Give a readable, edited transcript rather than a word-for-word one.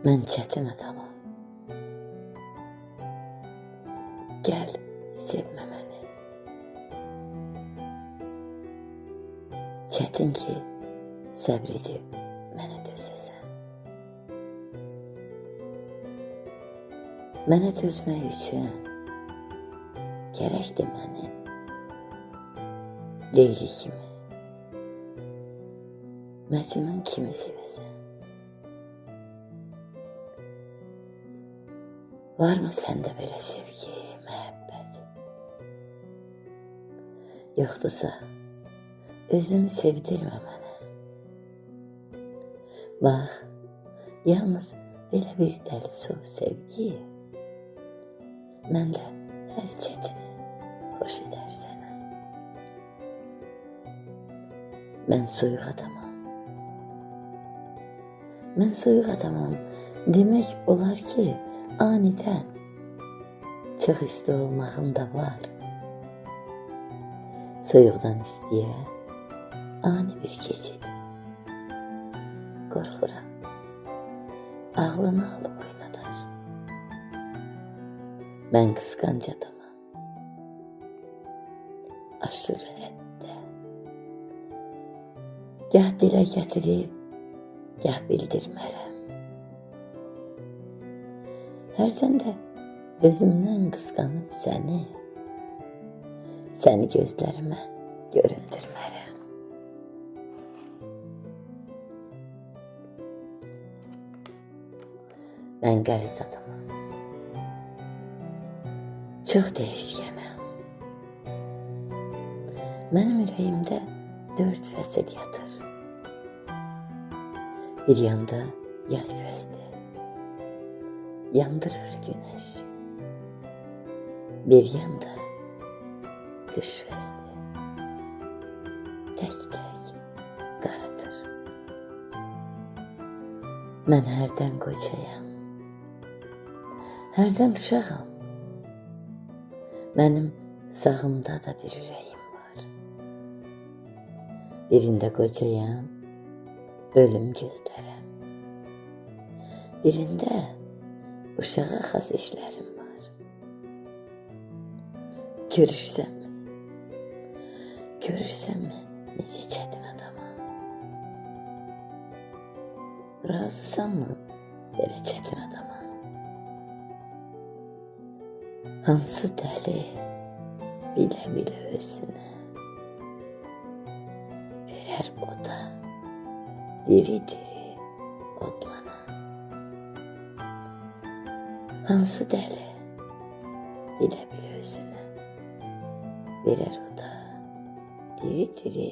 Mən çətin adamam. Gəl, sevmə məni. Çətin ki, səbr edib mənə dözəsən. Mənə dözmək üçün gərəkdir məni Leyli kimi, Məcnun kimi sevəsən. Varmı səndə belə sevgi, məhəbbət? Yoxdursa, özümü sevdirmə mənə. Bax, yalnız belə bir dəli soğuk sevgi mənlə hər çətini xoş edər sənə. Mən soyuq adamam. Mən soyuq adamam demək olar ki, anidən çox isti olmağım da var. Soyuqdan istiyə ani bir keçid. Qorxuram, ağlını alıb oynadar. Mən qısqanc adamam. Aşırı həddə. Gah dilə gətirib, gah bildirmərəm. Hərdən də özümdən qısqanıb səni gözlərimə göründürmərəm. Mən qəliz adamam. Çox dəyişkənəm. Mənim ürəyimdə 4 fəsil yatır. Bir yanda yay fəsli, yandırır güneş. Bir yanda qış fəsli, tək-tək qaratır. Mən hərdən qocayam, hərdən uşağam. Mənim sağımda da bir ürəyim var. Birində qocayam, ölüm gözlərəm. Birində uşağa xas işlərim var. Görürsənmi necə çətin adamam? Razısanmı belə çətin adama? Hansı dəli bilə-bilə özünü verər oda, diri-diri odlana. Hansı dəli bilə-bilə özünü verər oda, diri-diri